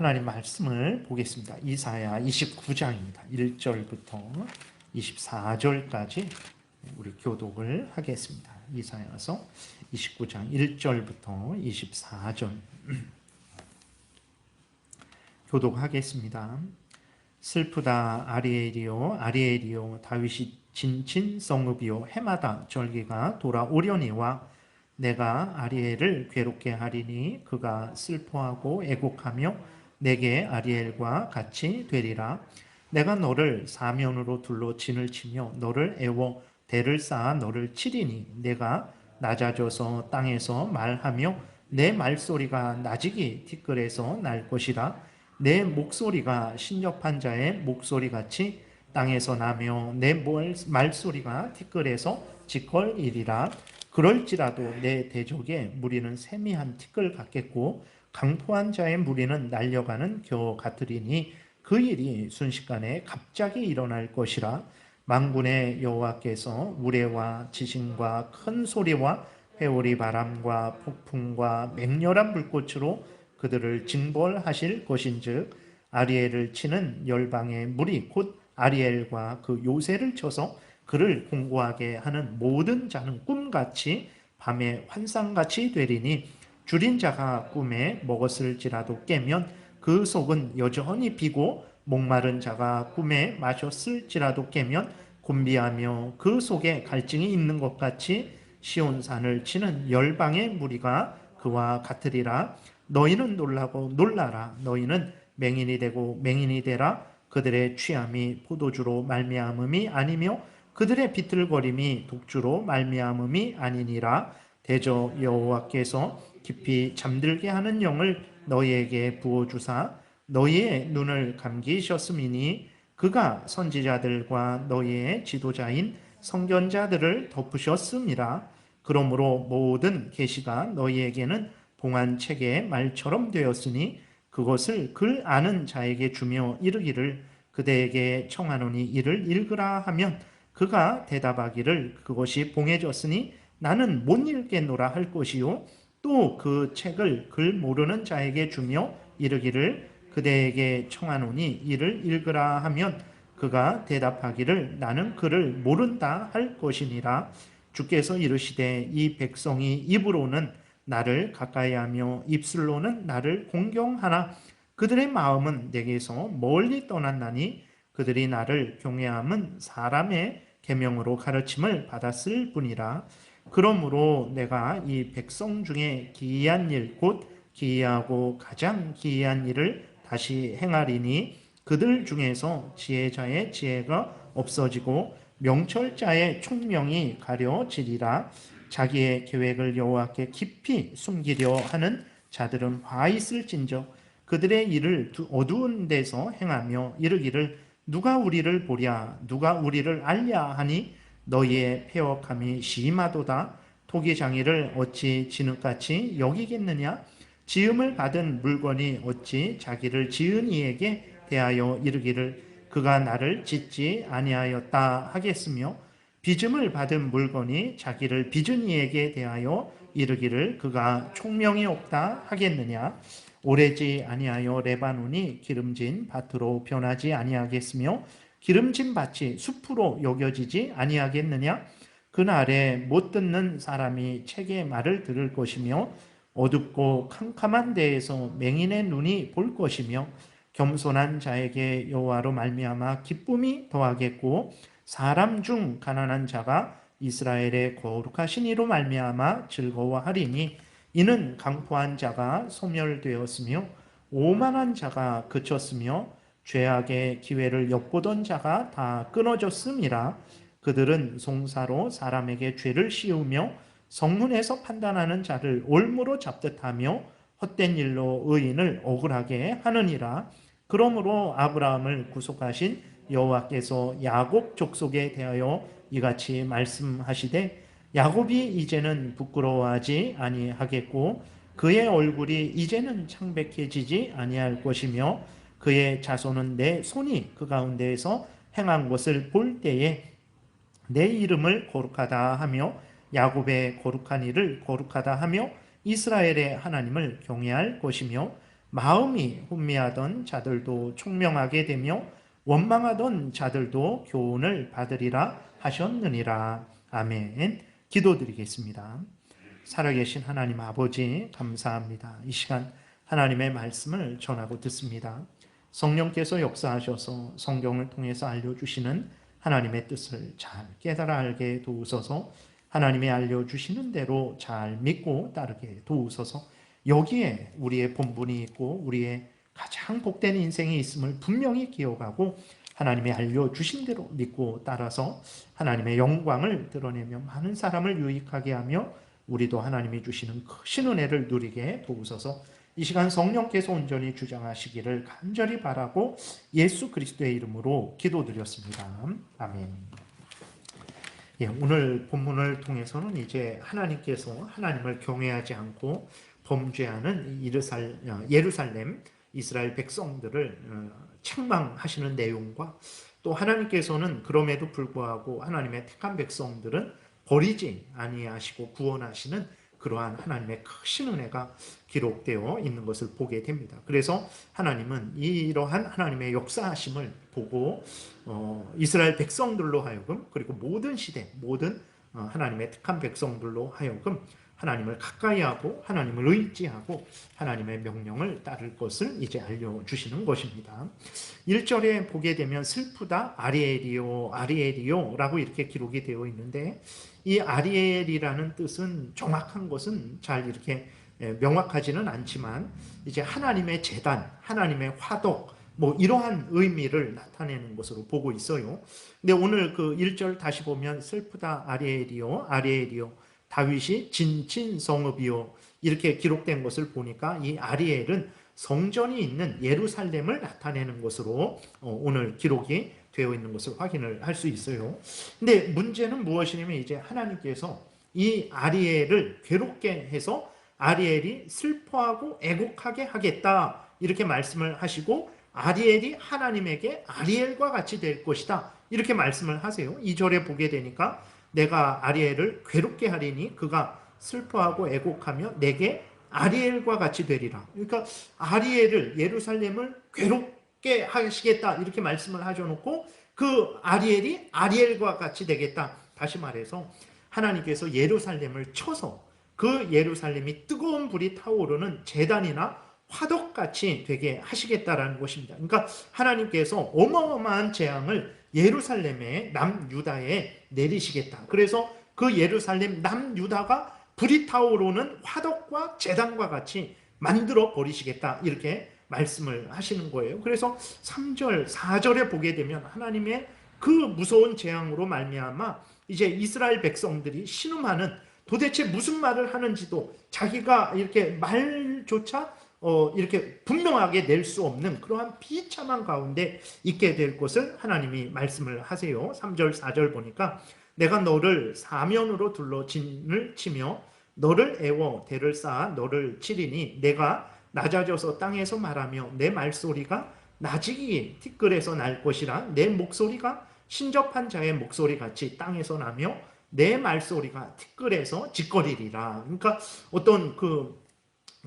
하나님 말씀을 보겠습니다. 이사야 29장입니다. 1절부터 24절까지 우리 교독을 하겠습니다. 이사야서 29장 1절부터 24절 교독하겠습니다. 슬프다 아리엘이요 아리엘이요 다윗이 진친 성읍이요 해마다 절기가 돌아오려니와 내가 아리엘을 괴롭게 하리니 그가 슬퍼하고 애곡하며 내게 아리엘과 같이 되리라. 내가 너를 사면으로 둘러 진을 치며 너를 애워 대를 쌓아 너를 치리니 내가 낮아져서 땅에서 말하며 내 말소리가 나지기 티끌에서 날 것이라. 내 목소리가 신접한 자의 목소리같이 땅에서 나며 내 말소리가 티끌에서 지컬이리라. 그럴지라도 내 대적의 무리는 세미한 티끌 같겠고 강포한 자의 무리는 날려가는 겨 같으리니 그 일이 순식간에 갑자기 일어날 것이라. 만군의 여호와께서 우레와 지진과 큰 소리와 회오리 바람과 폭풍과 맹렬한 불꽃으로 그들을 징벌하실 것인즉 아리엘을 치는 열방의 무리 곧 아리엘과 그 요새를 쳐서 그를 공고하게 하는 모든 자는 꿈같이 밤에 환상같이 되리니 줄인 자가 꿈에 먹었을지라도 깨면 그 속은 여전히 비고 목마른 자가 꿈에 마셨을지라도 깨면 곤비하며 그 속에 갈증이 있는 것 같이 시온산을 치는 열방의 무리가 그와 같으리라. 너희는 놀라고 놀라라. 너희는 맹인이 되고 맹인이 되라. 그들의 취함이 포도주로 말미암음이 아니며 그들의 비틀거림이 독주로 말미암음이 아니니라. 대저 여호와께서 깊이 잠들게 하는 영을 너희에게 부어주사 너희의 눈을 감기셨음이니 그가 선지자들과 너희의 지도자인 선견자들을 덮으셨음이라. 그러므로 모든 계시가 너희에게는 봉한 책의 말처럼 되었으니 그것을 글 아는 자에게 주며 이르기를 그대에게 청하노니 이를 읽으라 하면 그가 대답하기를 그것이 봉해졌으니 나는 못 읽겠노라 할 것이요 또 그 책을 글 모르는 자에게 주며 이르기를 그대에게 청하노니 이를 읽으라 하면 그가 대답하기를 나는 그를 모른다 할 것이니라. 주께서 이르시되 이 백성이 입으로는 나를 가까이하며 입술로는 나를 공경하나 그들의 마음은 내게서 멀리 떠났나니 그들이 나를 경외함은 사람의 계명으로 가르침을 받았을 뿐이라. 그러므로 내가 이 백성 중에 기이한 일 곧 기이하고 가장 기이한 일을 다시 행하리니 그들 중에서 지혜자의 지혜가 없어지고 명철자의 총명이 가려지리라. 자기의 계획을 여호와께 깊이 숨기려 하는 자들은 화 있을진저 그들의 일을 어두운 데서 행하며 이르기를 누가 우리를 보랴 누가 우리를 알랴 하니 너희의 패역함이 심하도다. 토기장이를 어찌 진흙같이 여기겠느냐. 지음을 받은 물건이 어찌 자기를 지은 이에게 대하여 이르기를 그가 나를 짓지 아니하였다 하겠으며 빚음을 받은 물건이 자기를 빚은 이에게 대하여 이르기를 그가 총명이 없다 하겠느냐. 오래지 아니하여 레바논이 기름진 밭으로 변하지 아니하겠으며 기름진 밭이 숲으로 여겨지지 아니하겠느냐. 그날에 못 듣는 사람이 책의 말을 들을 것이며 어둡고 캄캄한 데에서 맹인의 눈이 볼 것이며 겸손한 자에게 여호와로 말미암아 기쁨이 더하겠고 사람 중 가난한 자가 이스라엘의 거룩하신 이로 말미암아 즐거워하리니 이는 강포한 자가 소멸되었으며 오만한 자가 그쳤으며 죄악의 기회를 엿보던 자가 다 끊어졌음이라. 그들은 송사로 사람에게 죄를 씌우며 성문에서 판단하는 자를 올무로 잡듯하며 헛된 일로 의인을 억울하게 하느니라. 그러므로 아브라함을 구속하신 여호와께서 야곱 족속에 대하여 이같이 말씀하시되 야곱이 이제는 부끄러워하지 아니하겠고 그의 얼굴이 이제는 창백해지지 아니할 것이며 그의 자손은 내 손이 그 가운데에서 행한 것을 볼 때에 내 이름을 거룩하다 하며 야곱의 거룩한 일을 거룩하다 하며 이스라엘의 하나님을 경외할 것이며 마음이 혼미하던 자들도 총명하게 되며 원망하던 자들도 교훈을 받으리라 하셨느니라. 아멘. 기도드리겠습니다. 살아계신 하나님 아버지 감사합니다. 이 시간 하나님의 말씀을 전하고 듣습니다. 성령께서 역사하셔서 성경을 통해서 알려주시는 하나님의 뜻을 잘 깨달아 알게 도우소서. 하나님이 알려주시는 대로 잘 믿고 따르게 도우소서. 여기에 우리의 본분이 있고 우리의 가장 복된 인생이 있음을 분명히 기억하고 하나님이 알려주신 대로 믿고 따라서 하나님의 영광을 드러내며 많은 사람을 유익하게 하며 우리도 하나님이 주시는 크신 은혜를 누리게 도우소서. 이 시간 성령께서 온전히 주장하시기를 간절히 바라고 예수 그리스도의 이름으로 기도드렸습니다. 아멘. 예, 오늘 본문을 통해서는 이제 하나님께서 하나님을 경외하지 않고 범죄하는 예루살렘 이스라엘 백성들을 책망하시는 내용과 또 하나님께서는 그럼에도 불구하고 하나님의 택한 백성들은 버리지 아니하시고 구원하시는 그러한 하나님의 크신 은혜가 기록되어 있는 것을 보게 됩니다. 그래서 하나님은 이러한 하나님의 역사하심을 보고 이스라엘 백성들로 하여금 그리고 모든 시대 모든 하나님의 택한 백성들로 하여금 하나님을 가까이 하고 하나님을 의지하고 하나님의 명령을 따를 것을 이제 알려주시는 것입니다. 1절에 보게 되면 슬프다 아리엘이요 아리엘이요 라고 이렇게 기록이 되어 있는데 이 아리엘이라는 뜻은 정확한 것은 잘 이렇게 명확하지는 않지만 이제 하나님의 제단, 하나님의 화덕 뭐 이러한 의미를 나타내는 것으로 보고 있어요. 근데 오늘 그 1절 다시 보면 슬프다 아리엘이요 아리엘이요 다윗이 진친 성읍이요 이렇게 기록된 것을 보니까 이 아리엘은 성전이 있는 예루살렘을 나타내는 것으로 오늘 기록이 되어 있는 것을 확인을 할 수 있어요. 근데 문제는 무엇이냐면 이제 하나님께서 이 아리엘을 괴롭게 해서 아리엘이 슬퍼하고 애곡하게 하겠다 이렇게 말씀을 하시고 아리엘이 하나님에게 아리엘과 같이 될 것이다 이렇게 말씀을 하세요. 2절에 보게 되니까 내가 아리엘을 괴롭게 하리니 그가 슬퍼하고 애곡하며 내게 아리엘과 같이 되리라. 그러니까 아리엘을 예루살렘을 괴롭게 하시겠다 이렇게 말씀을 하셔놓고 그 아리엘이 아리엘과 같이 되겠다. 다시 말해서 하나님께서 예루살렘을 쳐서 그 예루살렘이 뜨거운 불이 타오르는 제단이나 화덕같이 되게 하시겠다라는 것입니다. 그러니까 하나님께서 어마어마한 재앙을 예루살렘의 남유다에 내리시겠다. 그래서 그 예루살렘 남유다가 불이 타오르는 화덕과 제단과 같이 만들어 버리시겠다. 이렇게 말씀을 하시는 거예요. 그래서 3절, 4절에 보게 되면 하나님의 그 무서운 재앙으로 말미암아 이제 이스라엘 백성들이 신음하는 도대체 무슨 말을 하는지도 자기가 이렇게 말조차 이렇게 분명하게 낼 수 없는 그러한 비참한 가운데 있게 될 것을 하나님이 말씀을 하세요. 3절 4절 보니까 내가 너를 사면으로 둘러 진을 치며 너를 애워 대를 쌓아 너를 치리니 내가 낮아져서 땅에서 말하며 내 말소리가 나직이 티끌에서 날 것이라 내 목소리가 신접한 자의 목소리같이 땅에서 나며 내 말소리가 티끌에서 짓거리리라. 그러니까 어떤 그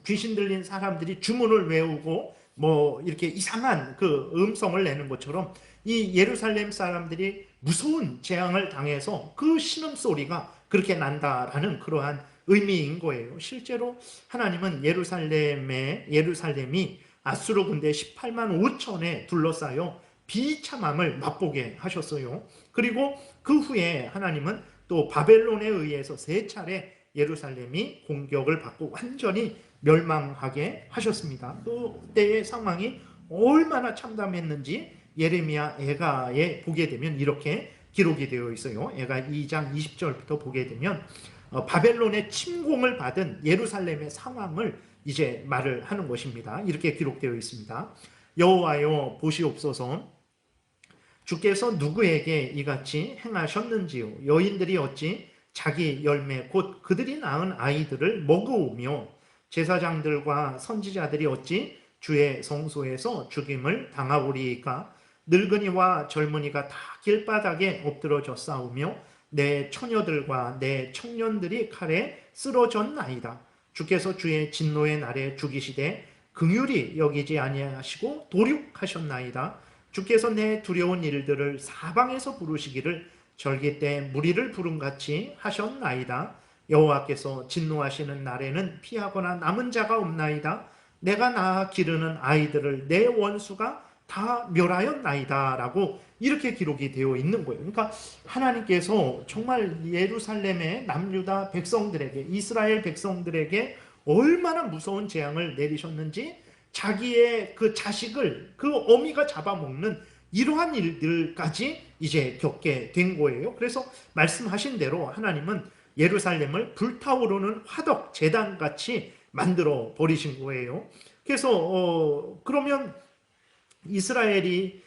귀신 들린 사람들이 주문을 외우고 뭐 이렇게 이상한 그 음성을 내는 것처럼 이 예루살렘 사람들이 무서운 재앙을 당해서 그 신음소리가 그렇게 난다라는 그러한 의미인 거예요. 실제로 하나님은 예루살렘이 아수르 군대 18만 5천에 둘러싸여 비참함을 맛보게 하셨어요. 그리고 그 후에 하나님은 또 바벨론에 의해서 3차례 예루살렘이 공격을 받고 완전히 멸망하게 하셨습니다. 그때의 상황이 얼마나 참담했는지 예레미야 애가에 보게 되면 이렇게 기록이 되어 있어요. 애가 2장 20절부터 보게 되면 바벨론의 침공을 받은 예루살렘의 상황을 이제 말을 하는 것입니다. 이렇게 기록되어 있습니다. 여호와여 보시옵소서 주께서 누구에게 이같이 행하셨는지요. 여인들이 어찌 자기 열매 곧 그들이 낳은 아이들을 먹어오며 제사장들과 선지자들이 어찌 주의 성소에서 죽임을 당하오리이까. 늙은이와 젊은이가 다 길바닥에 엎드러져 싸우며 내 처녀들과 내 청년들이 칼에 쓰러졌나이다. 주께서 주의 진노의 날에 죽이시되 긍휼히 여기지 아니하시고 도륙하셨나이다. 주께서 내 두려운 일들을 사방에서 부르시기를 절기 때 무리를 부름같이 하셨나이다. 여호와께서 진노하시는 날에는 피하거나 남은 자가 없나이다. 내가 낳아 기르는 아이들을 내 원수가 다 멸하였나이다 라고 이렇게 기록이 되어 있는 거예요. 그러니까 하나님께서 정말 예루살렘의 남유다 백성들에게, 이스라엘 백성들에게 얼마나 무서운 재앙을 내리셨는지, 자기의 그 자식을 그 어미가 잡아먹는 이러한 일들까지 이제 겪게 된 거예요. 그래서 말씀하신 대로 하나님은 예루살렘을 불타오르는 화덕 제단같이 만들어 버리신 거예요. 그래서 그러면 이스라엘이,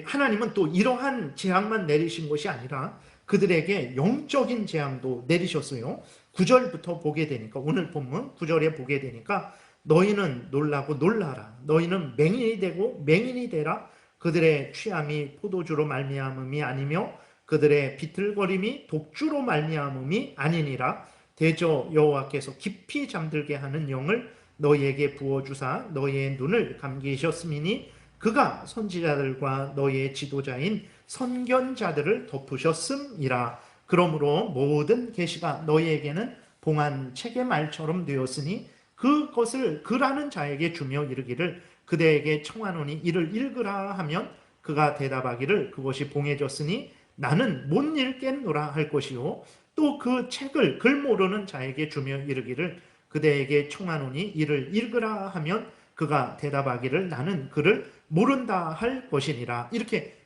하나님은 또 이러한 재앙만 내리신 것이 아니라 그들에게 영적인 재앙도 내리셨어요. 9절부터 보게 되니까, 오늘 본문 9절에 보게 되니까, 너희는 놀라고 놀라라. 너희는 맹인이 되고 맹인이 되라. 그들의 취함이 포도주로 말미암음이 아니며 그들의 비틀거림이 독주로 말미암음이 아니니라. 대저 여호와께서 깊이 잠들게 하는 영을 너희에게 부어주사 너희의 눈을 감기셨음이니 그가 선지자들과 너희의 지도자인 선견자들을 덮으셨음이라. 그러므로 모든 계시가 너희에게는 봉한 책의 말처럼 되었으니 그것을 그라는 자에게 주며 이르기를 그대에게 청하노니 이를 읽으라 하면 그가 대답하기를 그것이 봉해졌으니 나는 못 읽겠노라 할 것이요. 또 그 책을 글 모르는 자에게 주며 이르기를 그대에게 청하노니 이를 읽으라 하면 그가 대답하기를 나는 그를 모른다 할 것이니라. 이렇게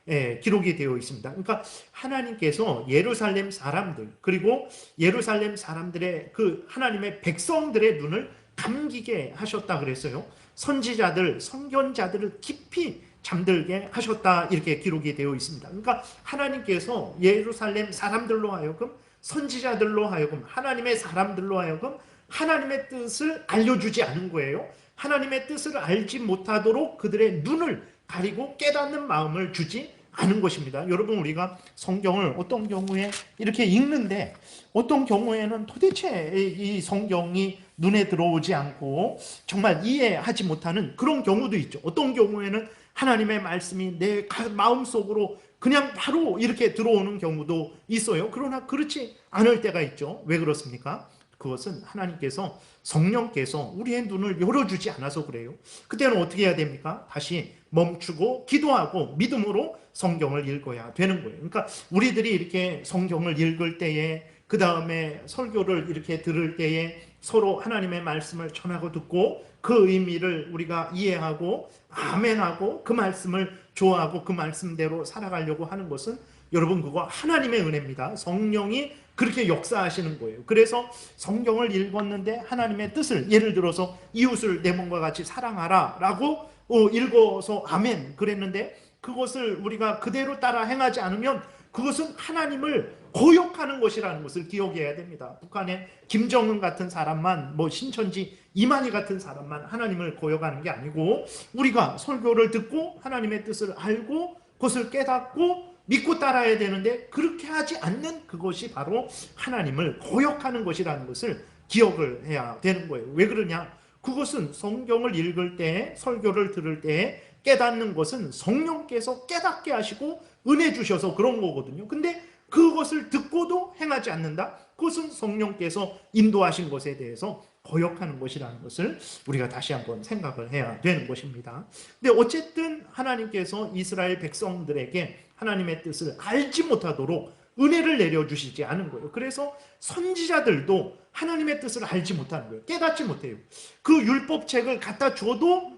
기록이 되어 있습니다. 그러니까 하나님께서 예루살렘 사람들, 그리고 예루살렘 사람들의 그 하나님의 백성들의 눈을 감기게 하셨다 그랬어요. 선지자들, 선견자들을 깊이 잠들게 하셨다, 이렇게 기록이 되어 있습니다. 그러니까 하나님께서 예루살렘 사람들로 하여금, 선지자들로 하여금, 하나님의 사람들로 하여금 하나님의 뜻을 알려주지 않은 거예요. 하나님의 뜻을 알지 못하도록 그들의 눈을 가리고 깨닫는 마음을 주지 않은 것입니다. 여러분, 우리가 성경을 어떤 경우에 이렇게 읽는데 어떤 경우에는 도대체 이 성경이 눈에 들어오지 않고 정말 이해하지 못하는 그런 경우도 있죠. 어떤 경우에는 하나님의 말씀이 내 마음속으로 그냥 바로 이렇게 들어오는 경우도 있어요. 그러나 그렇지 않을 때가 있죠. 왜 그렇습니까? 그것은 하나님께서, 성령께서 우리의 눈을 열어주지 않아서 그래요. 그때는 어떻게 해야 됩니까? 다시 멈추고 기도하고 믿음으로 성경을 읽어야 되는 거예요. 그러니까 우리들이 이렇게 성경을 읽을 때에, 그 다음에 설교를 이렇게 들을 때에 서로 하나님의 말씀을 전하고 듣고 그 의미를 우리가 이해하고 아멘하고 그 말씀을 좋아하고 그 말씀대로 살아가려고 하는 것은, 여러분, 그거 하나님의 은혜입니다. 성령이 그렇게 역사하시는 거예요. 그래서 성경을 읽었는데 하나님의 뜻을, 예를 들어서 이웃을 내 몸과 같이 사랑하라 라고 읽어서 아멘 그랬는데 그것을 우리가 그대로 따라 행하지 않으면 그것은 하나님을 거역하는 것이라는 것을 기억해야 됩니다. 북한의 김정은 같은 사람만, 신천지 이만희 같은 사람만 하나님을 거역하는 게 아니고, 우리가 설교를 듣고 하나님의 뜻을 알고 그것을 깨닫고 믿고 따라야 되는데 그렇게 하지 않는 그것이 바로 하나님을 거역하는 것이라는 것을 기억을 해야 되는 거예요. 왜 그러냐? 그것은 성경을 읽을 때, 설교를 들을 때 깨닫는 것은 성령께서 깨닫게 하시고 은혜 주셔서 그런 거거든요. 근데 그것을 듣고도 행하지 않는다? 그것은 성령께서 인도하신 것에 대해서 거역하는 것이라는 것을 우리가 다시 한번 생각을 해야 되는 것입니다. 근데 어쨌든 하나님께서 이스라엘 백성들에게 하나님의 뜻을 알지 못하도록 은혜를 내려주시지 않은 거예요. 그래서 선지자들도 하나님의 뜻을 알지 못하는 거예요. 깨닫지 못해요. 그 율법책을 갖다 줘도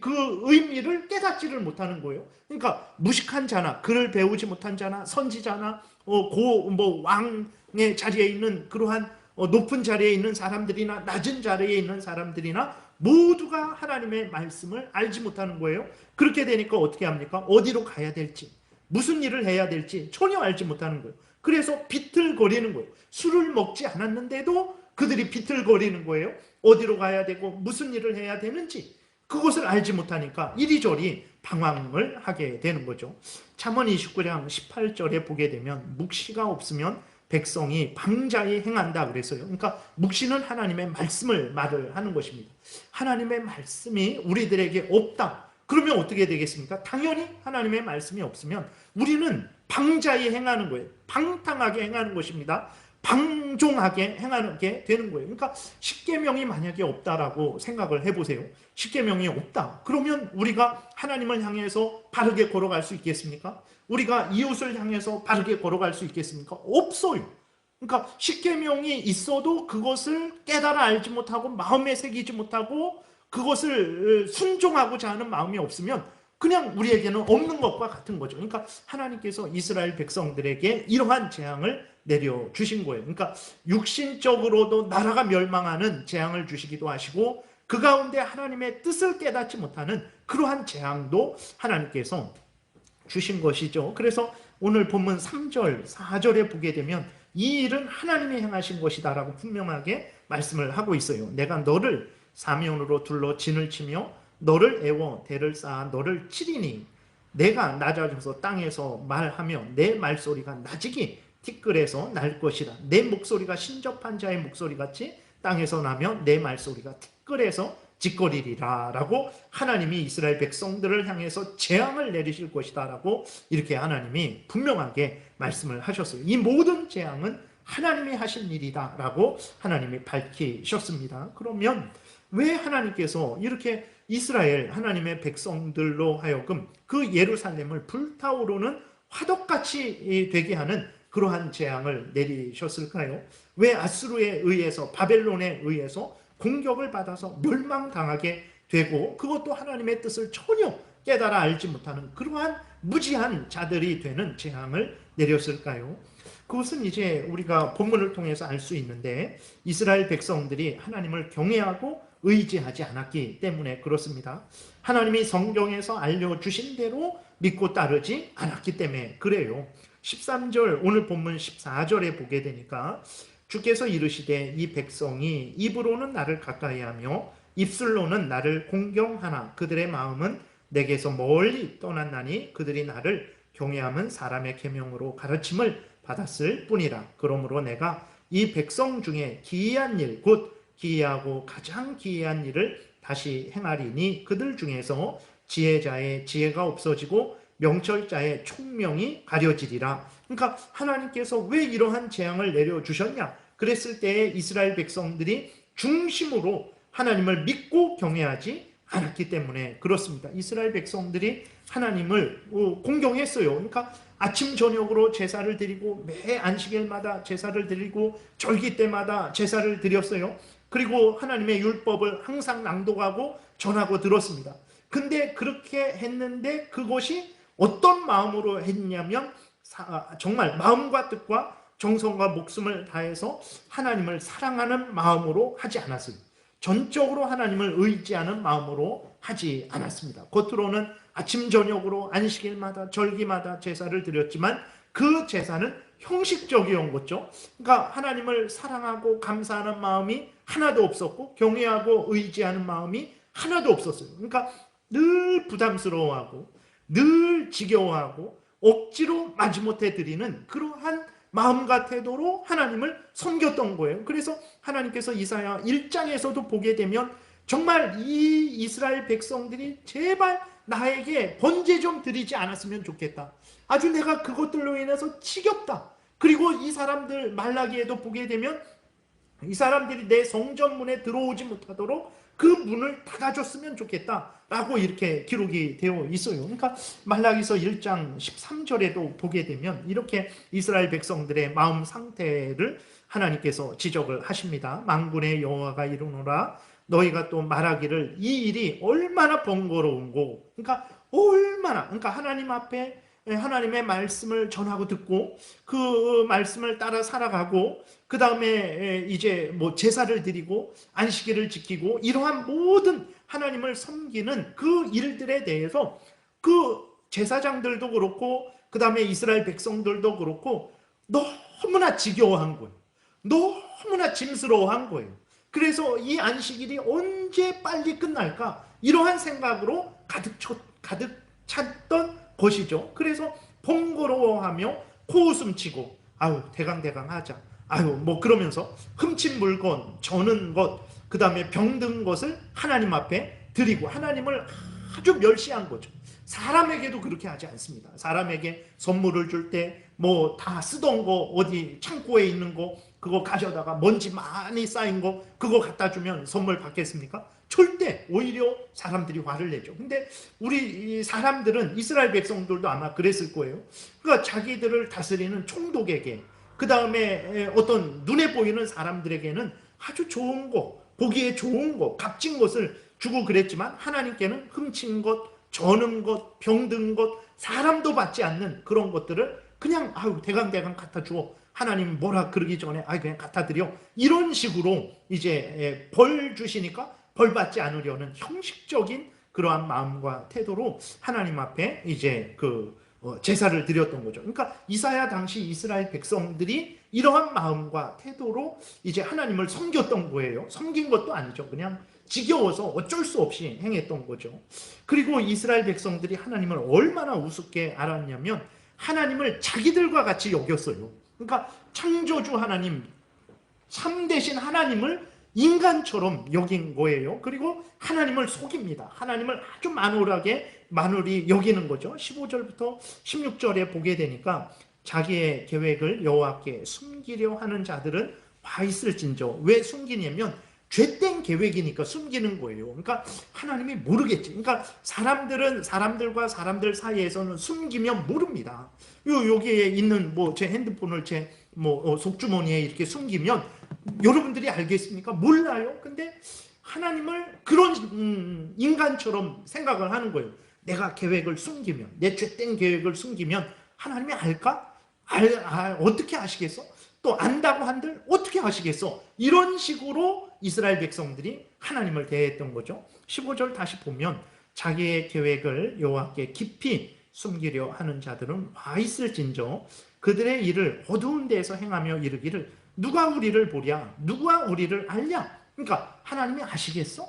그 의미를 깨닫지를 못하는 거예요. 그러니까 무식한 자나 글을 배우지 못한 자나 선지자나 왕의 자리에 있는 그러한 높은 자리에 있는 사람들이나 낮은 자리에 있는 사람들이나 모두가 하나님의 말씀을 알지 못하는 거예요. 그렇게 되니까 어떻게 합니까? 어디로 가야 될지, 무슨 일을 해야 될지 전혀 알지 못하는 거예요. 그래서 비틀거리는 거예요. 술을 먹지 않았는데도 그들이 비틀거리는 거예요. 어디로 가야 되고 무슨 일을 해야 되는지 그것을 알지 못하니까 이리저리 방황을 하게 되는 거죠. 잠언 29장 18절에 보게 되면 묵시가 없으면 백성이 방자히 행한다 그랬어요. 그러니까 묵시는 하나님의 말을 하는 것입니다. 하나님의 말씀이 우리들에게 없다. 그러면 어떻게 되겠습니까? 당연히 하나님의 말씀이 없으면 우리는 방자히 행하는 거예요. 방탕하게 행하는 것입니다. 방종하게 행하게 되는 거예요. 그러니까 십계명이 만약에 없다라고 생각을 해보세요. 십계명이 없다. 그러면 우리가 하나님을 향해서 바르게 걸어갈 수 있겠습니까? 우리가 이웃을 향해서 바르게 걸어갈 수 있겠습니까? 없어요. 그러니까 십계명이 있어도 그것을 깨달아 알지 못하고 마음에 새기지 못하고 그것을 순종하고자 하는 마음이 없으면 그냥 우리에게는 없는 것과 같은 거죠. 그러니까 하나님께서 이스라엘 백성들에게 이러한 재앙을 내려주신 거예요. 그러니까 육신적으로도 나라가 멸망하는 재앙을 주시기도 하시고 그 가운데 하나님의 뜻을 깨닫지 못하는 그러한 재앙도 하나님께서 주신 것이죠. 그래서 오늘 본문 3절, 4절에 보게 되면 이 일은 하나님이 행하신 것이다 라고 분명하게 말씀을 하고 있어요. 내가 너를 사면으로 둘러 진을 치며 너를 애워 대를 쌓아 너를 치리니 내가 낮아져서 땅에서 말하며 내 말소리가 낮이기 티끌에서 날 것이라. 내 목소리가 신접한 자의 목소리같이 땅에서 나며 내 말소리가 티끌에서 짓거리리라 라고 하나님이 이스라엘 백성들을 향해서 재앙을 내리실 것이다 라고 이렇게 하나님이 분명하게 말씀을 하셨어요. 이 모든 재앙은 하나님이 하신 일이다 라고 하나님이 밝히셨습니다. 그러면 왜 하나님께서 이렇게 이스라엘 하나님의 백성들로 하여금 그 예루살렘을 불타오르는 화덕같이 되게 하는 그러한 재앙을 내리셨을까요? 왜 아수르에 의해서 바벨론에 의해서 공격을 받아서 멸망당하게 되고 그것도 하나님의 뜻을 전혀 깨달아 알지 못하는 그러한 무지한 자들이 되는 재앙을 내렸을까요? 그것은 이제 우리가 본문을 통해서 알 수 있는데 이스라엘 백성들이 하나님을 경외하고 의지하지 않았기 때문에 그렇습니다. 하나님이 성경에서 알려주신 대로 믿고 따르지 않았기 때문에 그래요. 13절 오늘 본문 14절에 보게 되니까 주께서 이르시되 이 백성이 입으로는 나를 가까이하며 입술로는 나를 공경하나 그들의 마음은 내게서 멀리 떠났나니 그들이 나를 경외함은 사람의 계명으로 가르침을 받았을 뿐이라. 그러므로 내가 이 백성 중에 기이한 일 곧 기이하고 가장 기이한 일을 다시 행하리니 그들 중에서 지혜자의 지혜가 없어지고 명철자의 총명이 가려지리라. 그러니까 하나님께서 왜 이러한 재앙을 내려주셨냐? 그랬을 때 이스라엘 백성들이 중심으로 하나님을 믿고 경외하지 않았기 때문에 그렇습니다. 이스라엘 백성들이 하나님을 공경했어요. 그러니까 아침 저녁으로 제사를 드리고 매 안식일마다 제사를 드리고 절기 때마다 제사를 드렸어요. 그리고 하나님의 율법을 항상 낭독하고 전하고 들었습니다. 근데 그렇게 했는데 그것이 어떤 마음으로 했냐면 정말 마음과 뜻과 정성과 목숨을 다해서 하나님을 사랑하는 마음으로 하지 않았어요. 전적으로 하나님을 의지하는 마음으로 하지 않았습니다. 겉으로는 아침 저녁으로 안식일마다 절기마다 제사를 드렸지만 그 제사는 형식적이었던 거죠. 그러니까 하나님을 사랑하고 감사하는 마음이 하나도 없었고 경외하고 의지하는 마음이 하나도 없었어요. 그러니까 늘 부담스러워하고 늘 지겨워하고 억지로 마지못해 드리는 그러한 마음과 태도로 하나님을 섬겼던 거예요. 그래서 하나님께서 이사야 1장에서도 보게 되면 정말 이 이스라엘 백성들이 제발 나에게 번제 좀 드리지 않았으면 좋겠다. 아주 내가 그것들로 인해서 지겹다. 그리고 이 사람들 말라기에도 보게 되면 이 사람들이 내 성전문에 들어오지 못하도록 그 문을 닫아줬으면 좋겠다 라고 이렇게 기록이 되어 있어요. 그러니까 말라기서 1장 13절에도 보게 되면 이렇게 이스라엘 백성들의 마음 상태를 하나님께서 지적을 하십니다. 만군의 여호와가 이르노라 너희가 또 말하기를 이 일이 얼마나 번거로운고. 그러니까 그러니까 하나님 앞에 하나님의 말씀을 전하고 듣고 그 말씀을 따라 살아가고 그 다음에 이제 뭐 제사를 드리고 안식일을 지키고 이러한 모든 하나님을 섬기는 그 일들에 대해서 그 제사장들도 그렇고 그 다음에 이스라엘 백성들도 그렇고 너무나 지겨워한 거예요. 너무나 짐스러워한 거예요. 그래서 이 안식일이 언제 빨리 끝날까 이러한 생각으로 가득 찼던 것이죠. 그래서 번거로워하며 코웃음치고 아유 대강대강 하자. 아유 뭐 그러면서 훔친 물건, 저는 것, 그 다음에 병든 것을 하나님 앞에 드리고 하나님을 아주 멸시한 거죠. 사람에게도 그렇게 하지 않습니다. 사람에게 선물을 줄 때 뭐 다 쓰던 거 어디 창고에 있는 거 그거 가져다가 먼지 많이 쌓인 거 그거 갖다 주면 선물 받겠습니까? 절대. 오히려 사람들이 화를 내죠. 근데 우리 사람들은, 이스라엘 백성들도 아마 그랬을 거예요. 그러니까 자기들을 다스리는 총독에게, 그 다음에 어떤 눈에 보이는 사람들에게는 아주 좋은 거, 보기에 좋은 거, 값진 것을 주고 그랬지만 하나님께는 훔친 것, 저는 것, 병든 것, 사람도 받지 않는 그런 것들을 그냥 아유 대강대강 갖다 주어. 하나님 뭐라 그러기 전에 아유 그냥 갖다 드려. 이런 식으로 이제 벌 주시니까 벌 받지 않으려는 형식적인 그러한 마음과 태도로 하나님 앞에 이제 그 제사를 드렸던 거죠. 그러니까 이사야 당시 이스라엘 백성들이 이러한 마음과 태도로 이제 하나님을 섬겼던 거예요. 섬긴 것도 아니죠. 그냥 지겨워서 어쩔 수 없이 행했던 거죠. 그리고 이스라엘 백성들이 하나님을 얼마나 우습게 알았냐면 하나님을 자기들과 같이 여겼어요. 그러니까 창조주 하나님, 참되신 하나님을 인간처럼 여긴 거예요. 그리고 하나님을 속입니다. 하나님을 아주 만홀히 여기는 거죠. 15절부터 16절에 보게 되니까 자기의 계획을 여호와께 숨기려 하는 자들은 와 있을진저. 왜 숨기냐면 죄된 계획이니까 숨기는 거예요. 그러니까 하나님이 모르겠지. 그러니까 사람들은 사람들과 사람들 사이에서는 숨기면 모릅니다. 여기에 있는 뭐 제 핸드폰을 제 속주머니에 이렇게 숨기면 여러분들이 알겠습니까? 몰라요. 근데 하나님을 그런 인간처럼 생각을 하는 거예요. 내가 계획을 숨기면, 내 죄된 계획을 숨기면 하나님이 알까? 어떻게 아시겠어? 또 안다고 한들 어떻게 아시겠어? 이런 식으로 이스라엘 백성들이 하나님을 대했던 거죠. 15절 다시 보면 자기의 계획을 여호와께 깊이 숨기려 하는 자들은 와 있을진저 그들의 일을 어두운 데에서 행하며 이르기를 누가 우리를 보랴? 누가 우리를 알랴? 그러니까 하나님이 아시겠어?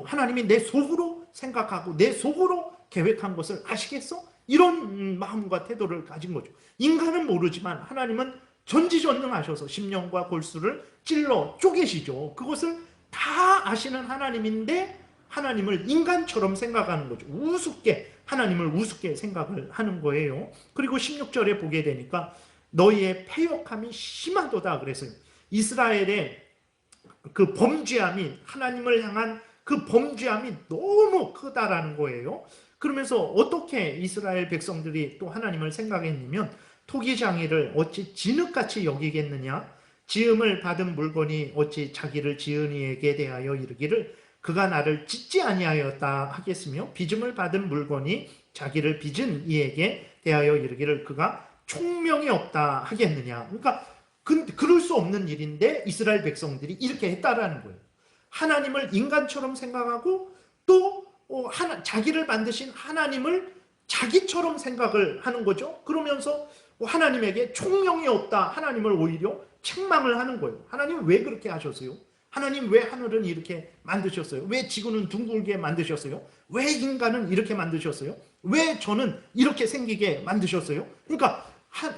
하나님이 내 속으로 생각하고 내 속으로 계획한 것을 아시겠어? 이런 마음과 태도를 가진 거죠. 인간은 모르지만 하나님은 전지전능하셔서 심령과 골수를 찔러 쪼개시죠. 그것을 다 아시는 하나님인데 하나님을 인간처럼 생각하는 거죠. 우습게, 하나님을 우습게 생각을 하는 거예요. 그리고 16절에 보게 되니까 너희의 패역함이 심하도다 그랬어요. 이스라엘의 그 범죄함이, 하나님을 향한 그 범죄함이 너무 크다라는 거예요. 그러면서 어떻게 이스라엘 백성들이 또 하나님을 생각했냐면 토기장이를 어찌 진흙같이 여기겠느냐? 지음을 받은 물건이 어찌 자기를 지은 이에게 대하여 이르기를 그가 나를 짓지 아니하였다 하겠으며 빚음을 받은 물건이 자기를 빚은 이에게 대하여 이르기를 그가 총명이 없다 하겠느냐. 그러니까 그럴 수 없는 일인데 이스라엘 백성들이 이렇게 했다라는 거예요. 하나님을 인간처럼 생각하고 또 자기를 만드신 하나님을 자기처럼 생각을 하는 거죠. 그러면서 하나님에게 총명이 없다, 하나님을 오히려 책망을 하는 거예요. 하나님 왜 그렇게 하셨어요? 하나님 왜 하늘은 이렇게 만드셨어요? 왜 지구는 둥글게 만드셨어요? 왜 인간은 이렇게 만드셨어요? 왜 저는 이렇게 생기게 만드셨어요? 그러니까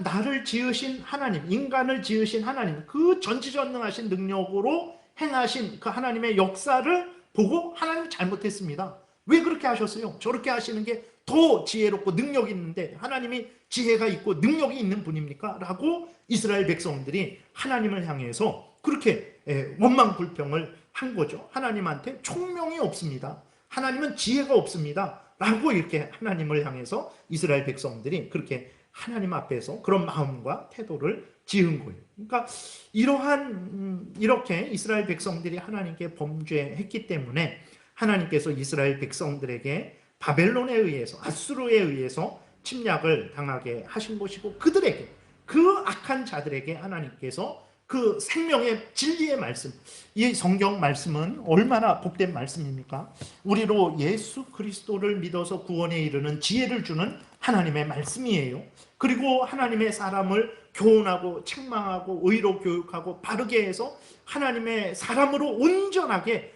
나를 지으신 하나님, 인간을 지으신 하나님, 그 전지전능하신 능력으로 행하신 그 하나님의 역사를 보고 하나님 잘못했습니다. 왜 그렇게 하셨어요? 저렇게 하시는 게 더 지혜롭고 능력이 있는데 하나님이 지혜가 있고 능력이 있는 분입니까? 라고 이스라엘 백성들이 하나님을 향해서 그렇게 원망불평을 한 거죠. 하나님한테 총명이 없습니다. 하나님은 지혜가 없습니다. 라고 이렇게 하나님을 향해서 이스라엘 백성들이 그렇게 하나님 앞에서 그런 마음과 태도를 지은 거예요. 그러니까 이렇게 이스라엘 백성들이 하나님께 범죄했기 때문에 하나님께서 이스라엘 백성들에게 바벨론에 의해서, 아수르에 의해서 침략을 당하게 하신 것이고 그들에게, 그 악한 자들에게 하나님께서 그 생명의 진리의 말씀, 이 성경 말씀은 얼마나 복된 말씀입니까? 우리로 예수 그리스도를 믿어서 구원에 이르는 지혜를 주는 하나님의 말씀이에요. 그리고 하나님의 사람을 교훈하고 책망하고 의로 교육하고 바르게 해서 하나님의 사람으로 온전하게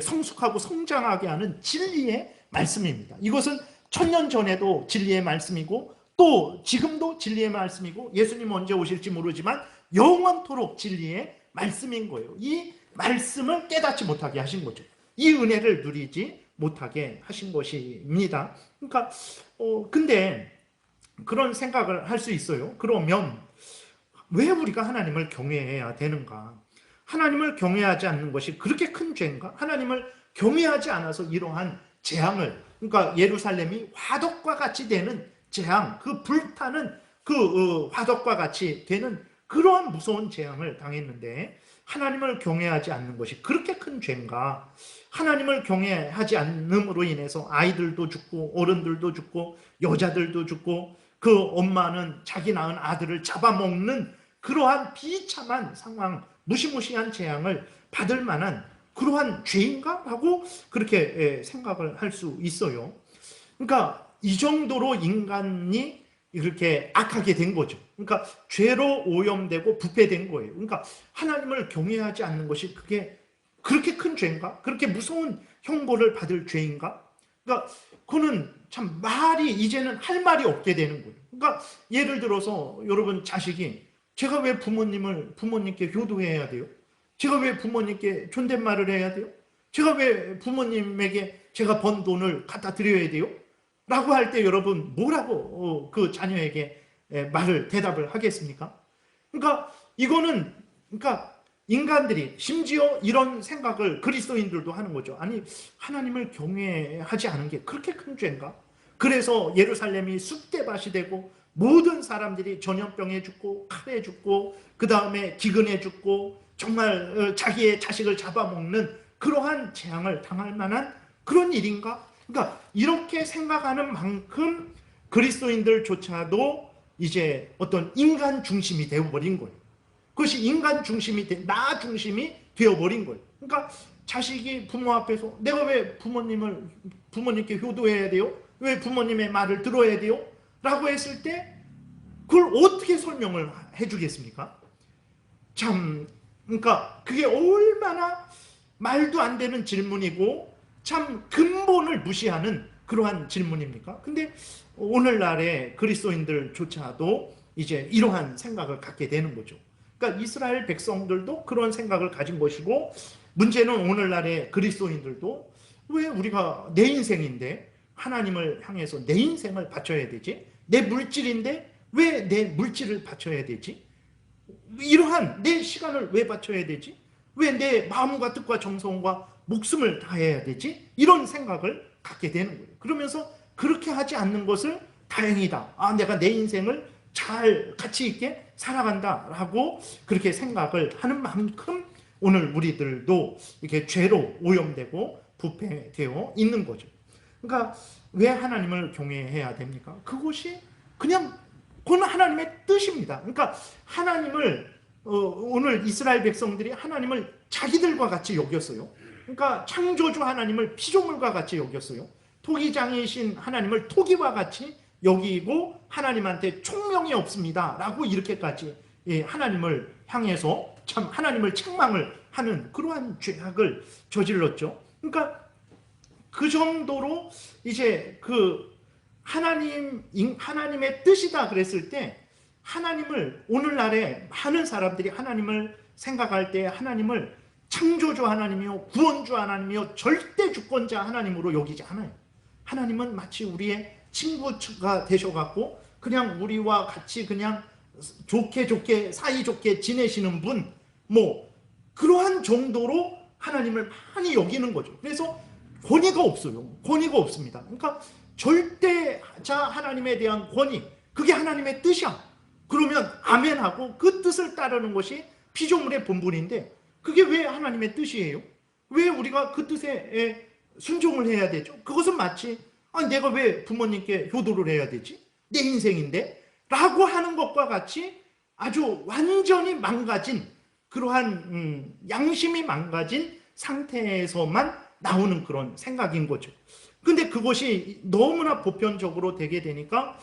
성숙하고 성장하게 하는 진리의 말씀입니다. 이것은 1000년 전에도 진리의 말씀이고 또 지금도 진리의 말씀이고 예수님 언제 오실지 모르지만 영원토록 진리의 말씀인 거예요. 이 말씀을 깨닫지 못하게 하신 거죠. 이 은혜를 누리지 못하게 하신 것입니다. 그러니까 근데 그런 생각을 할 수 있어요. 그러면 왜 우리가 하나님을 경외해야 되는가? 하나님을 경외하지 않는 것이 그렇게 큰 죄인가? 하나님을 경외하지 않아서 이러한 재앙을, 그러니까 예루살렘이 화덕과 같이 되는 재앙, 그 불타는 그 화덕과 같이 되는 그러한 무서운 재앙을 당했는데 하나님을 경외하지 않는 것이 그렇게 큰 죄인가? 하나님을 경외하지 않음으로 인해서 아이들도 죽고 어른들도 죽고 여자들도 죽고 그 엄마는 자기 낳은 아들을 잡아먹는 그러한 비참한 상황, 무시무시한 재앙을 받을 만한 그러한 죄인가? 라고 그렇게 생각을 할 수 있어요. 그러니까 이 정도로 인간이 이렇게 악하게 된 거죠. 그러니까 죄로 오염되고 부패된 거예요. 그러니까 하나님을 경외하지 않는 것이 그게 그렇게 큰 죄인가? 그렇게 무서운 형벌을 받을 죄인가? 그러니까 그거는 참 말이 이제는 할 말이 없게 되는 거예요. 그러니까 예를 들어서 여러분 자식이 제가 왜 부모님께 효도해야 돼요? 제가 왜 부모님께 존댓말을 해야 돼요? 제가 왜 부모님에게 제가 번 돈을 갖다 드려야 돼요? 라고 할 때 여러분 뭐라고 그 자녀에게 대답을 하겠습니까? 그러니까 이거는 그러니까 인간들이 심지어 이런 생각을 그리스도인들도 하는 거죠. 아니 하나님을 경외하지 않은 게 그렇게 큰 죄인가? 그래서 예루살렘이 쑥대밭이 되고 모든 사람들이 전염병에 죽고 칼에 죽고 그 다음에 기근에 죽고 정말 자기의 자식을 잡아먹는 그러한 재앙을 당할 만한 그런 일인가? 그러니까 이렇게 생각하는 만큼 그리스도인들조차도 이제 어떤 인간 중심이 되어버린 거예요. 그것이 인간 중심이 나 중심이 되어버린 거예요. 그러니까 자식이 부모 앞에서 내가 왜 부모님께 효도해야 돼요? 왜 부모님의 말을 들어야 돼요? 라고 했을 때 그걸 어떻게 설명을 해주겠습니까? 참 그러니까 그게 얼마나 말도 안 되는 질문이고 참 근본을 무시하는 그러한 질문입니까? 근데 오늘날의 그리스도인들조차도 이제 이러한 생각을 갖게 되는 거죠. 그러니까 이스라엘 백성들도 그런 생각을 가진 것이고 문제는 오늘날의 그리스도인들도 왜 우리가 내 인생인데 하나님을 향해서 내 인생을 바쳐야 되지? 내 물질인데 왜 내 물질을 바쳐야 되지? 이러한 내 시간을 왜 바쳐야 되지? 왜 내 마음과 뜻과 정성과 목숨을 다해야 되지? 이런 생각을 갖게 되는 거예요. 그러면서 그렇게 하지 않는 것을 다행이다. 내가 내 인생을 잘 가치 있게 살아간다라고 그렇게 생각을 하는 만큼 오늘 우리들도 이렇게 죄로 오염되고 부패되어 있는 거죠. 그러니까 왜 하나님을 경외해야 됩니까? 그것이 그냥 그건 하나님의 뜻입니다. 그러니까 하나님을 오늘 이스라엘 백성들이 하나님을 자기들과 같이 여겼어요. 그러니까 창조주 하나님을 피조물과 같이 여겼어요. 토기장이신 하나님을 토기와 같이 여기고 하나님한테 총명이 없습니다 라고 이렇게까지 하나님을 향해서 참 하나님을 책망을 하는 그러한 죄악을 저질렀죠. 그러니까 그 정도로 이제 그 하나님의 뜻이다 그랬을 때 하나님을 오늘날에 많은 사람들이 하나님을 생각할 때 하나님을 창조주 하나님이요 구원주 하나님이요 절대 주권자 하나님으로 여기지 않아요. 하나님은 마치 우리의 친구가 되셔갖고 그냥 우리와 같이 그냥 좋게 사이좋게 지내시는 분 뭐 그러한 정도로 하나님을 많이 여기는 거죠. 그래서 권위가 없어요. 권위가 없습니다. 그러니까 절대자 하나님에 대한 권위 그게 하나님의 뜻이야. 그러면 아멘하고 그 뜻을 따르는 것이 피조물의 본분인데 그게 왜 하나님의 뜻이에요? 왜 우리가 그 뜻에 순종을 해야 되죠? 그것은 마치 내가 왜 부모님께 효도를 해야 되지? 내 인생인데? 라고 하는 것과 같이 아주 완전히 망가진 그러한 양심이 망가진 상태에서만 나오는 그런 생각인 거죠. 근데 그것이 너무나 보편적으로 되게 되니까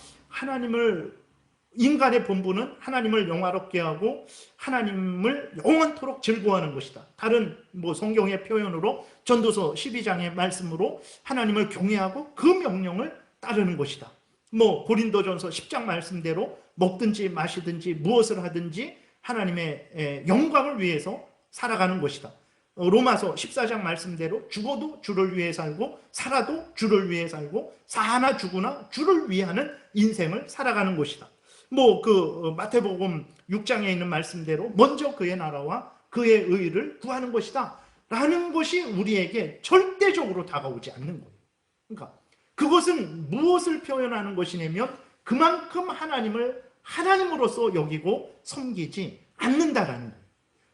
인간의 본분은 하나님을 영화롭게 하고 하나님을 영원토록 즐거워하는 것이다. 다른 성경의 표현으로 전도서 12장의 말씀으로 하나님을 경외하고 그 명령을 따르는 것이다. 뭐 고린도전서 10장 말씀대로 먹든지 마시든지 무엇을 하든지 하나님의 영광을 위해서 살아가는 것이다. 로마서 14장 말씀대로 죽어도 주를 위해 살고 살아도 주를 위해 살고 사나 죽으나 주를 위하는 인생을 살아가는 것이다. 뭐 그 마태복음 6장에 있는 말씀대로 먼저 그의 나라와 그의 의를 구하는 것이다 라는 것이 우리에게 절대적으로 다가오지 않는 거예요. 그러니까 그것은 무엇을 표현하는 것이냐면 그만큼 하나님을 하나님으로서 여기고 섬기지 않는다라는 거예요.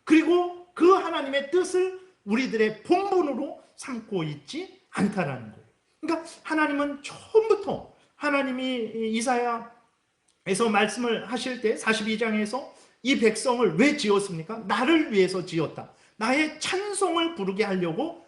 그리고 그 하나님의 뜻을 우리들의 본분으로 삼고 있지 않다라는 거예요. 그러니까 하나님은 처음부터 하나님이 이사야에서 말씀을 하실 때 42장에서 이 백성을 왜 지었습니까? 나를 위해서 지었다. 나의 찬송을 부르게 하려고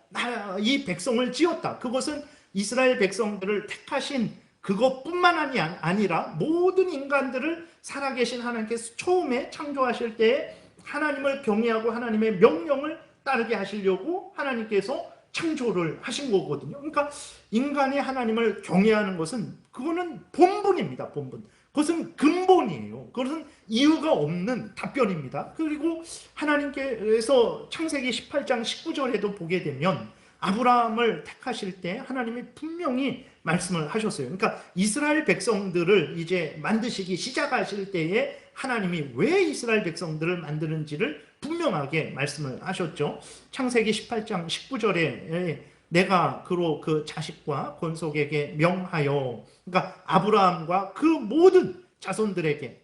이 백성을 지었다. 그것은 이스라엘 백성들을 택하신 그것뿐만 아니라 모든 인간들을 살아계신 하나님께서 처음에 창조하실 때에 하나님을 경외하고 하나님의 명령을 따르게 하시려고 하나님께서 창조를 하신 거거든요. 그러니까 인간이 하나님을 경외하는 것은 그거는 본분입니다. 본분. 그것은 근본이에요. 그것은 이유가 없는 답변입니다. 그리고 하나님께서 창세기 18장 19절에도 보게 되면 아브라함을 택하실 때 하나님이 분명히 말씀을 하셨어요. 그러니까 이스라엘 백성들을 이제 만드시기 시작하실 때에 하나님이 왜 이스라엘 백성들을 만드는지를 분명하게 말씀을 하셨죠. 창세기 18장 19절에 내가 그로 그 자식과 권속에게 명하여, 그러니까 아브라함과 그 모든 자손들에게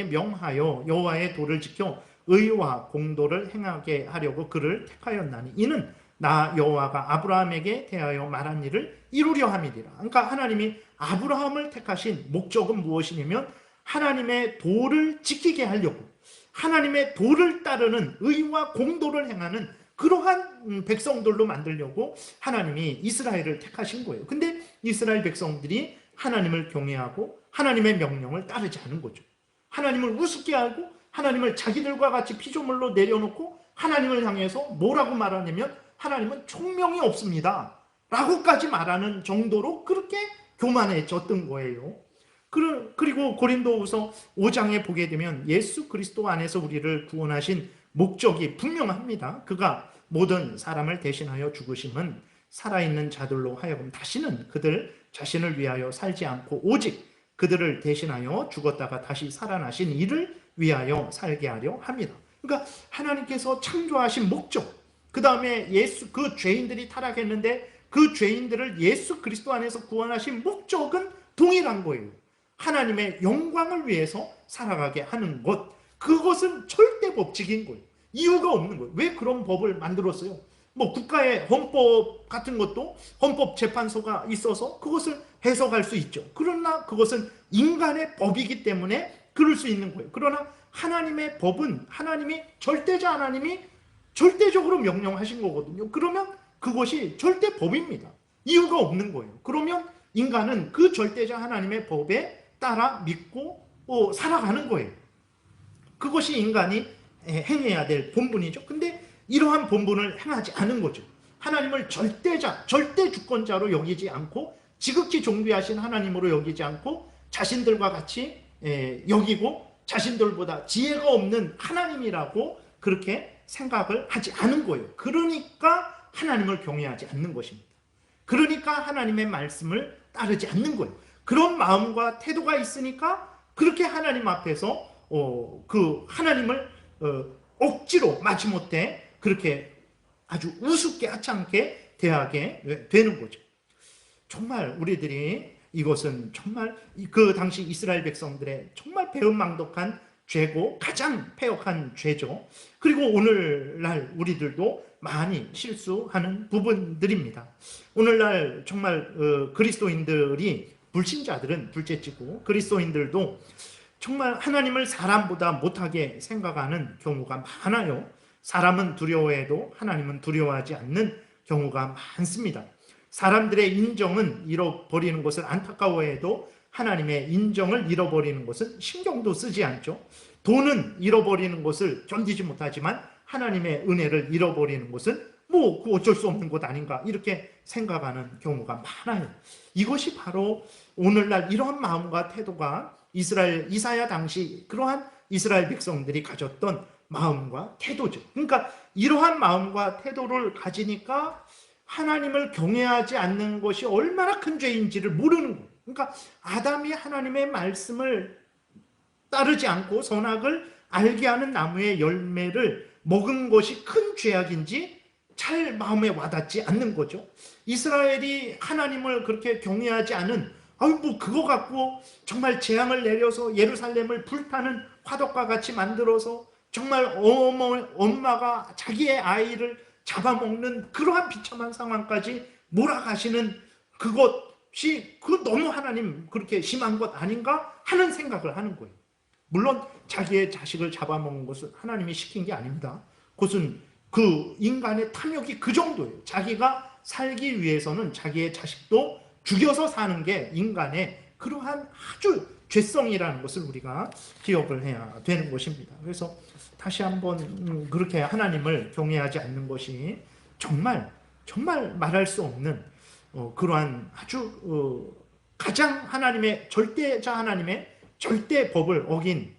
명하여 여호와의 도를 지켜 의와 공도를 행하게 하려고 그를 택하였나니 이는 나 여호와가 아브라함에게 대하여 말한 일을 이루려 함이리라. 그러니까 하나님이 아브라함을 택하신 목적은 무엇이냐면 하나님의 도를 지키게 하려고, 하나님의 도를 따르는 의와 공도를 행하는 그러한 백성들로 만들려고 하나님이 이스라엘을 택하신 거예요. 근데 이스라엘 백성들이 하나님을 경외하고 하나님의 명령을 따르지 않은 거죠. 하나님을 우습게 알고 하나님을 자기들과 같이 피조물로 내려놓고 하나님을 향해서 뭐라고 말하냐면 하나님은 총명이 없습니다 라고까지 말하는 정도로 그렇게 교만해졌던 거예요. 그리고 고린도후서 5장에 보게 되면 예수 그리스도 안에서 우리를 구원하신 목적이 분명합니다. 그가 모든 사람을 대신하여 죽으심은 살아있는 자들로 하여금 다시는 그들 자신을 위하여 살지 않고 오직 그들을 대신하여 죽었다가 다시 살아나신 이를 위하여 살게 하려 합니다. 그러니까 하나님께서 창조하신 목적, 그 다음에 그 죄인들이 타락했는데 그 죄인들을 예수 그리스도 안에서 구원하신 목적은 동일한 거예요. 하나님의 영광을 위해서 살아가게 하는 것, 그것은 절대 법칙인 거예요. 이유가 없는 거예요. 왜 그런 법을 만들었어요? 뭐 국가의 헌법 같은 것도 헌법재판소가 있어서 그것을 해석할 수 있죠. 그러나 그것은 인간의 법이기 때문에 그럴 수 있는 거예요. 그러나 하나님의 법은 하나님이 절대자 하나님이 절대적으로 명령하신 거거든요. 그러면 그것이 절대 법입니다. 이유가 없는 거예요. 그러면 인간은 그 절대자 하나님의 법에 따라 믿고 살아가는 거예요. 그것이 인간이 행해야 될 본분이죠. 근데 이러한 본분을 행하지 않은 거죠. 하나님을 절대자, 절대 주권자로 여기지 않고 지극히 존귀하신 하나님으로 여기지 않고 자신들과 같이 여기고 자신들보다 지혜가 없는 하나님이라고 그렇게 생각을 하지 않은 거예요. 그러니까 하나님을 경외하지 않는 것입니다. 그러니까 하나님의 말씀을 따르지 않는 거예요. 그런 마음과 태도가 있으니까 그렇게 하나님 앞에서 그 하나님을 억지로 마지못해 그렇게 아주 우습게 하찮게 대하게 되는 거죠. 정말 우리들이 이것은 정말 그 당시 이스라엘 백성들의 정말 배은망덕한 죄고 가장 패역한 죄죠. 그리고 오늘날 우리들도 많이 실수하는 부분들입니다. 오늘날 정말 그리스도인들이, 불신자들은 둘째치고 그리스도인들도 정말 하나님을 사람보다 못하게 생각하는 경우가 많아요. 사람은 두려워해도 하나님은 두려워하지 않는 경우가 많습니다. 사람들의 인정은 잃어버리는 것을 안타까워해도 하나님의 인정을 잃어버리는 것은 신경도 쓰지 않죠. 돈은 잃어버리는 것을 견디지 못하지만 하나님의 은혜를 잃어버리는 것은 뭐 그 어쩔 수 없는 것 아닌가 이렇게 생각하는 경우가 많아요. 이것이 바로 오늘날 이런 마음과 태도가 이스라엘 이사야 당시 그러한 이스라엘 백성들이 가졌던 마음과 태도죠. 그러니까 이러한 마음과 태도를 가지니까 하나님을 경외하지 않는 것이 얼마나 큰 죄인지를 모르는 거예요. 그러니까 아담이 하나님의 말씀을 따르지 않고 선악을 알게 하는 나무의 열매를 먹은 것이 큰 죄악인지 잘 마음에 와닿지 않는 거죠. 이스라엘이 하나님을 그렇게 경외하지 않은 뭐 그거 갖고 정말 재앙을 내려서 예루살렘을 불타는 화덕과 같이 만들어서 정말 엄마가 자기의 아이를 잡아먹는 그러한 비참한 상황까지 몰아가시는 그것이 너무 하나님 그렇게 심한 것 아닌가 하는 생각을 하는 거예요. 물론 자기의 자식을 잡아먹은 것은 하나님이 시킨 게 아닙니다. 그것은 그 인간의 탐욕이 그 정도예요. 자기가 살기 위해서는 자기의 자식도 죽여서 사는 게 인간의 그러한 아주 죄성이라는 것을 우리가 기억을 해야 되는 것입니다. 그래서 다시 한번 그렇게 하나님을 경외하지 않는 것이 정말 말할 수 없는 그러한 아주 가장 하나님의 절대자 하나님의 절대 법을 어긴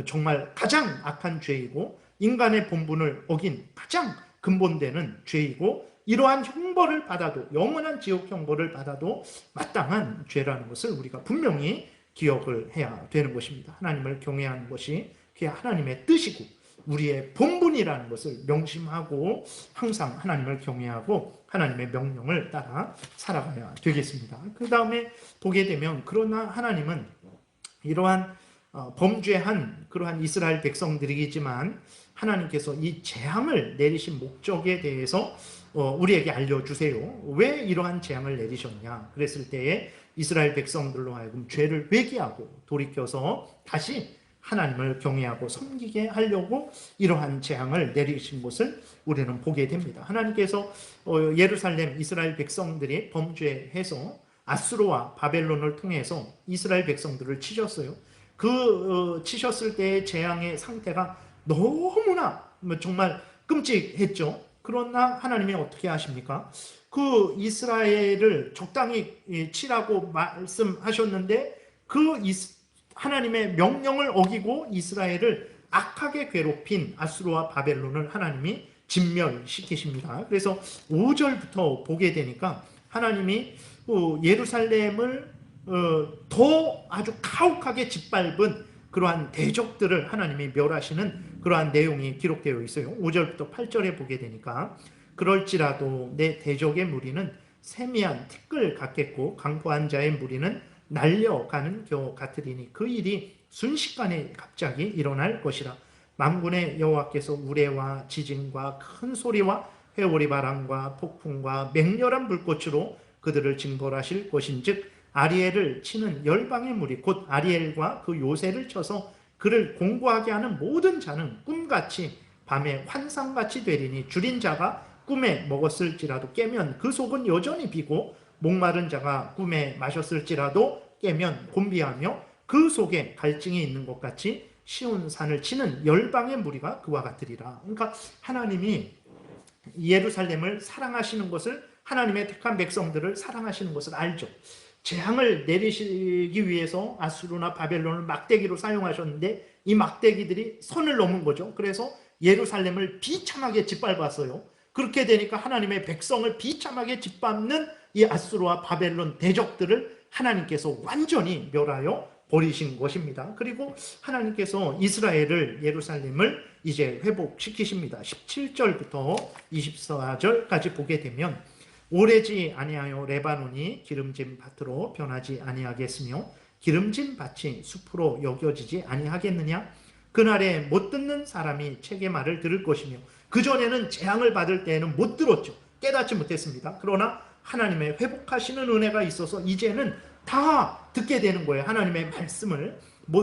정말 가장 악한 죄이고 인간의 본분을 어긴 가장 근본되는 죄이고 이러한 형벌을 받아도 영원한 지옥 형벌을 받아도 마땅한 죄라는 것을 우리가 분명히 기억을 해야 되는 것입니다. 하나님을 경외하는 것이 그게 하나님의 뜻이고 우리의 본분이라는 것을 명심하고 항상 하나님을 경외하고 하나님의 명령을 따라 살아가야 되겠습니다. 그 다음에 보게 되면 그러나 하나님은 이러한 범죄한 그러한 이스라엘 백성들이지만 하나님께서 이 재앙을 내리신 목적에 대해서 우리에게 알려주세요. 왜 이러한 재앙을 내리셨냐? 그랬을 때에 이스라엘 백성들로 하여금 죄를 회개하고 돌이켜서 다시 하나님을 경외하고 섬기게 하려고 이러한 재앙을 내리신 것을 우리는 보게 됩니다. 하나님께서 예루살렘 이스라엘 백성들이 범죄해서 아수르와 바벨론을 통해서 이스라엘 백성들을 치셨어요. 치셨을 때의 재앙의 상태가 너무나 정말 끔찍했죠. 그러나 하나님이 어떻게 하십니까? 그 이스라엘을 적당히 치라고 말씀하셨는데 하나님의 명령을 어기고 이스라엘을 악하게 괴롭힌 아수르와 바벨론을 하나님이 진멸시키십니다. 그래서 5절부터 보게 되니까 하나님이 예루살렘을 더 아주 가혹하게 짓밟은 그러한 대적들을 하나님이 멸하시는 그러한 내용이 기록되어 있어요. 5절부터 8절에 보게 되니까 그럴지라도 내 대적의 무리는 세미한 티끌 같겠고 강포한 자의 무리는 날려가는 겨 같으리니 그 일이 순식간에 갑자기 일어날 것이라. 만군의 여호와께서 우레와 지진과 큰 소리와 회오리 바람과 폭풍과 맹렬한 불꽃으로 그들을 징벌하실 것인즉 아리엘을 치는 열방의 무리 곧 아리엘과 그 요새를 쳐서 그를 공고하게 하는 모든 자는 꿈같이 밤에 환상같이 되리니 줄인 자가 꿈에 먹었을지라도 깨면 그 속은 여전히 비고 목마른 자가 꿈에 마셨을지라도 깨면 곤비하며 그 속에 갈증이 있는 것 같이 시온 산을 치는 열방의 무리가 그와 같으리라. 그러니까 하나님이 예루살렘을 사랑하시는 것을 하나님의 택한 백성들을 사랑하시는 것을 알죠. 재앙을 내리시기 위해서 아수르나 바벨론을 막대기로 사용하셨는데 이 막대기들이 선을 넘은 거죠. 그래서 예루살렘을 비참하게 짓밟았어요. 그렇게 되니까 하나님의 백성을 비참하게 짓밟는 이 아수르와 바벨론 대적들을 하나님께서 완전히 멸하여 버리신 것입니다. 그리고 하나님께서 이스라엘을 예루살렘을 이제 회복시키십니다. 17절부터 24절까지 보게 되면 오래지 아니하여 레바논이 기름진 밭으로 변하지 아니하겠으며 기름진 밭이 숲으로 여겨지지 아니하겠느냐. 그날에 못 듣는 사람이 책의 말을 들을 것이며 그전에는 재앙을 받을 때에는 못 들었죠. 깨닫지 못했습니다. 그러나 하나님의 회복하시는 은혜가 있어서 이제는 다 듣게 되는 거예요. 하나님의 말씀을.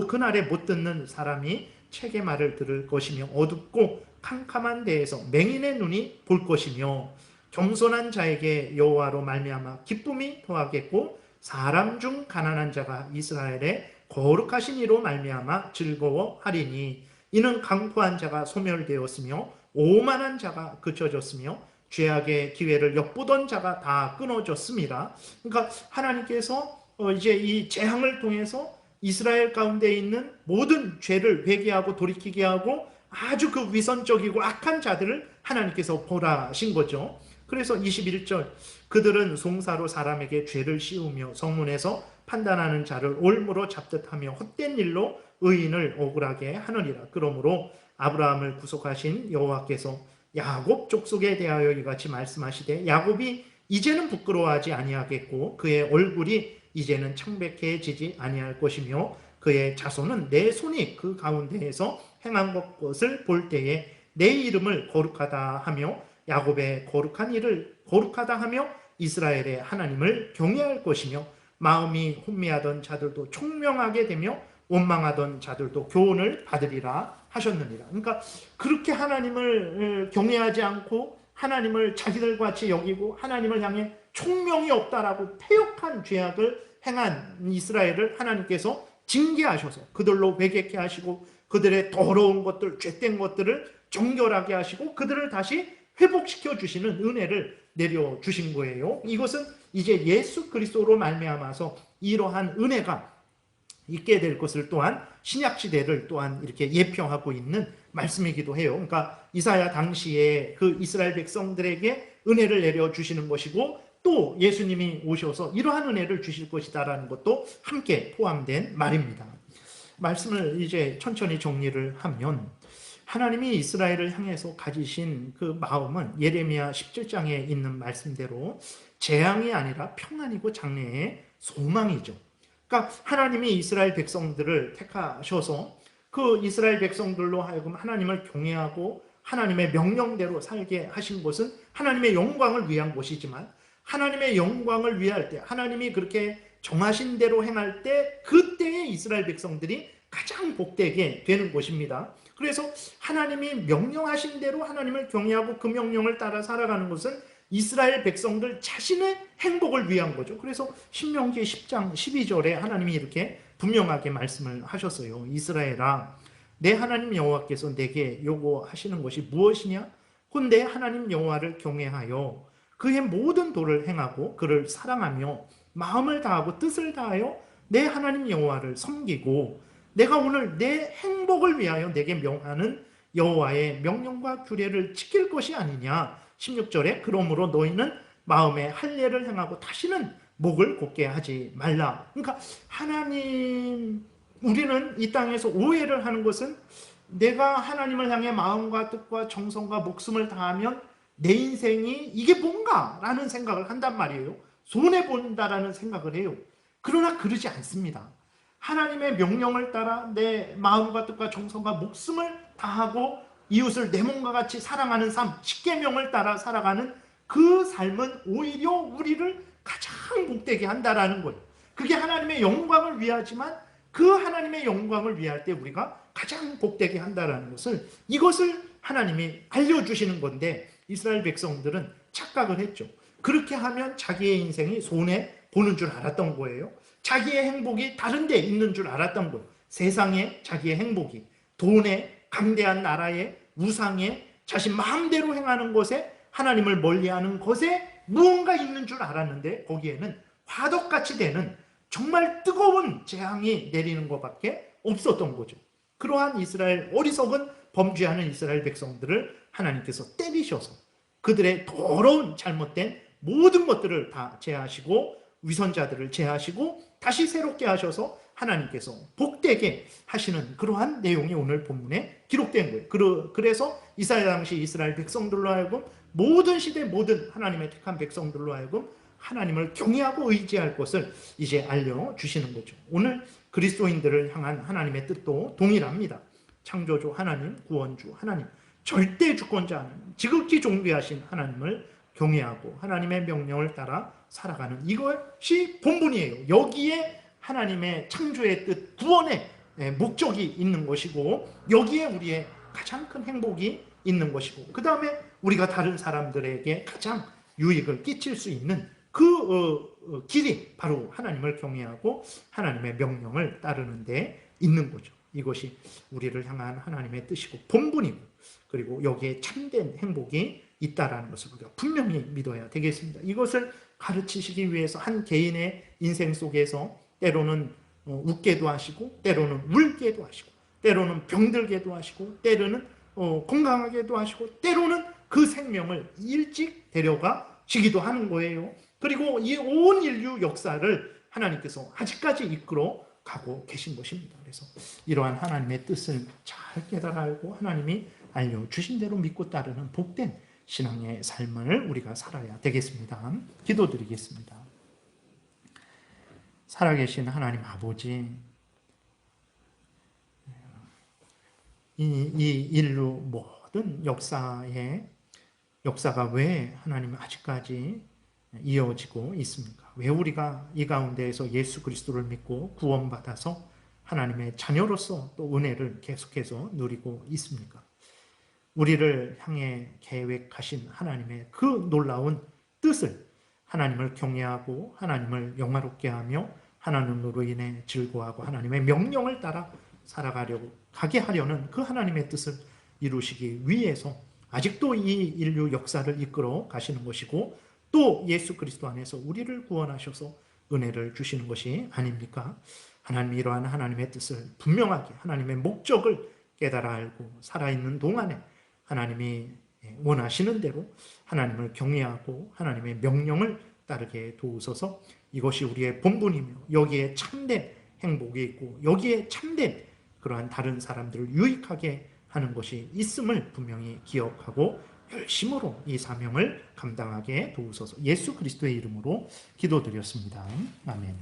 그날에 못 듣는 사람이 책의 말을 들을 것이며 어둡고 캄캄한 데에서 맹인의 눈이 볼 것이며 겸손한 자에게 여호와로 말미암아 기쁨이 더하겠고 사람 중 가난한 자가 이스라엘의 거룩하신 이로 말미암아 즐거워하리니 이는 강포한 자가 소멸되었으며 오만한 자가 그쳐졌으며 죄악의 기회를 엿보던 자가 다 끊어졌습니다. 그러니까 하나님께서 이제 이 재앙을 통해서 이스라엘 가운데 있는 모든 죄를 회개하고 돌이키게 하고 아주 그 위선적이고 악한 자들을 하나님께서 벌하신 거죠. 그래서 21절, 그들은 송사로 사람에게 죄를 씌우며 성문에서 판단하는 자를 올무로 잡듯하며 헛된 일로 의인을 억울하게 하느니라. 그러므로 아브라함을 구속하신 여호와께서 야곱 족속에 대하여 이같이 말씀하시되 야곱이 이제는 부끄러워하지 아니하겠고 그의 얼굴이 이제는 창백해지지 아니할 것이며 그의 자손은 내 손이 그 가운데에서 행한 것을 볼 때에 내 이름을 거룩하다 하며 야곱의 거룩한 일을 거룩하다 하며 이스라엘의 하나님을 경외할 것이며 마음이 혼미하던 자들도 총명하게 되며 원망하던 자들도 교훈을 받으리라 하셨느니라. 그러니까 그렇게 하나님을 경외하지 않고 하나님을 자기들과 같이 여기고 하나님을 향해 총명이 없다라고 패역한 죄악을 행한 이스라엘을 하나님께서 징계하셔서 그들로 회개케 하시고 그들의 더러운 것들, 죄된 것들을 정결하게 하시고 그들을 다시 회복시켜 주시는 은혜를 내려주신 거예요. 이것은 이제 예수 그리스도로 말미암아서 이러한 은혜가 있게 될 것을 또한 신약시대를 또한 이렇게 예표하고 있는 말씀이기도 해요. 그러니까 이사야 당시에 그 이스라엘 백성들에게 은혜를 내려주시는 것이고 또 예수님이 오셔서 이러한 은혜를 주실 것이다라는 것도 함께 포함된 말입니다. 말씀을 이제 천천히 정리를 하면 하나님이 이스라엘을 향해서 가지신 그 마음은 예레미야 17장에 있는 말씀대로 재앙이 아니라 평안이고 장래의 소망이죠. 그러니까 하나님이 이스라엘 백성들을 택하셔서 그 이스라엘 백성들로 하여금 하나님을 경외하고 하나님의 명령대로 살게 하신 것은 하나님의 영광을 위한 것이지만 하나님의 영광을 위할 때 하나님이 그렇게 정하신 대로 행할 때 그때의 이스라엘 백성들이 가장 복되게 되는 것입니다. 그래서 하나님이 명령하신 대로 하나님을 경외하고 그 명령을 따라 살아가는 것은 이스라엘 백성들 자신의 행복을 위한 거죠. 그래서 신명기 10장 12절에 하나님이 이렇게 분명하게 말씀을 하셨어요. 이스라엘아, 내 하나님 여호와께서 내게 요구하시는 것이 무엇이냐? 혼내 하나님 여호와를 경외하여 그의 모든 도를 행하고 그를 사랑하며 마음을 다하고 뜻을 다하여 내 하나님 여호와를 섬기고 내가 오늘 내 행복을 위하여 내게 명하는 여호와의 명령과 규례를 지킬 것이 아니냐. 16절에 그러므로 너희는 마음에 할례를 행하고 다시는 목을 곧게 하지 말라. 그러니까 하나님, 우리는 이 땅에서 오해를 하는 것은 내가 하나님을 향해 마음과 뜻과 정성과 목숨을 다하면 내 인생이 이게 뭔가 라는 생각을 한단 말이에요. 손해본다라는 생각을 해요. 그러나 그러지 않습니다. 하나님의 명령을 따라 내 마음과 뜻과 정성과 목숨을 다하고 이웃을 내 몸과 같이 사랑하는 삶, 십계명을 따라 살아가는 그 삶은 오히려 우리를 가장 복되게 한다라는 거예요. 그게 하나님의 영광을 위하지만 그 하나님의 영광을 위할 때 우리가 가장 복되게 한다라는 것을, 이것을 하나님이 알려주시는 건데 이스라엘 백성들은 착각을 했죠. 그렇게 하면 자기의 인생이 손해보는 줄 알았던 거예요. 자기의 행복이 다른 데 있는 줄 알았던 거예요. 세상에 자기의 행복이, 돈에, 강대한 나라에, 우상에, 자신 마음대로 행하는 것에, 하나님을 멀리하는 것에 무언가 있는 줄 알았는데 거기에는 화덕같이 되는 정말 뜨거운 재앙이 내리는 것밖에 없었던 거죠. 그러한 이스라엘, 어리석은 범죄하는 이스라엘 백성들을 하나님께서 때리셔서 그들의 더러운 잘못된 모든 것들을 다 제하시고 위선자들을 제하시고 다시 새롭게 하셔서 하나님께서 복되게 하시는 그러한 내용이 오늘 본문에 기록된 거예요. 그래서 이사야 당시 이스라엘 백성들로 하여금 모든 시대 모든 하나님의 택한 백성들로 하여금 하나님을 경외하고 의지할 것을 이제 알려주시는 거죠. 오늘 그리스도인들을 향한 하나님의 뜻도 동일합니다. 창조주 하나님, 구원주 하나님, 절대 주권자 하나님, 지극히 존귀하신 하나님을 경외하고 하나님의 명령을 따라 살아가는 이것이 본분이에요. 여기에 하나님의 창조의 뜻, 구원의 목적이 있는 것이고 여기에 우리의 가장 큰 행복이 있는 것이고 그 다음에 우리가 다른 사람들에게 가장 유익을 끼칠 수 있는 그 길이 바로 하나님을 경외하고 하나님의 명령을 따르는 데 있는 거죠. 이것이 우리를 향한 하나님의 뜻이고 본분이고 그리고 여기에 참된 행복이 있다라는 것을 우리가 분명히 믿어야 되겠습니다. 이것을 가르치시기 위해서 한 개인의 인생 속에서 때로는 웃게도 하시고, 때로는 울게도 하시고, 때로는 병들게도 하시고, 때로는 건강하게도 하시고, 때로는 그 생명을 일찍 데려가 지기도 하는 거예요. 그리고 이 온 인류 역사를 하나님께서 아직까지 이끌어 가고 계신 것입니다. 그래서 이러한 하나님의 뜻을 잘 깨달아 알고 하나님이 알려주신 대로 믿고 따르는 복된 신앙의 삶을 우리가 살아야 되겠습니다. 기도드리겠습니다. 살아계신 하나님 아버지, 이 인류 모든 역사가 왜 하나님 아직까지 이어지고 있습니까? 왜 우리가 이 가운데에서 예수 그리스도를 믿고 구원받아서 하나님의 자녀로서 또 은혜를 계속해서 누리고 있습니까? 우리를 향해 계획하신 하나님의 그 놀라운 뜻을 하나님을 경외하고 하나님을 영화롭게 하며 하나님으로 인해 즐거워하고 하나님의 명령을 따라 가게 하려는 그 하나님의 뜻을 이루시기 위해서 아직도 이 인류 역사를 이끌어 가시는 것이고, 또 예수 그리스도 안에서 우리를 구원하셔서 은혜를 주시는 것이 아닙니까? 하나님, 이러한 하나님의 뜻을 분명하게, 하나님의 목적을 깨달아 알고 살아있는 동안에 하나님이 원하시는 대로 하나님을 경외하고 하나님의 명령을 따르게 도우소서. 이것이 우리의 본분이며 여기에 참된 행복이 있고 여기에 참된 그러한 다른 사람들을 유익하게 하는 것이 있음을 분명히 기억하고 열심으로 이 사명을 감당하게 도우소서. 예수 그리스도의 이름으로 기도드렸습니다. 아멘.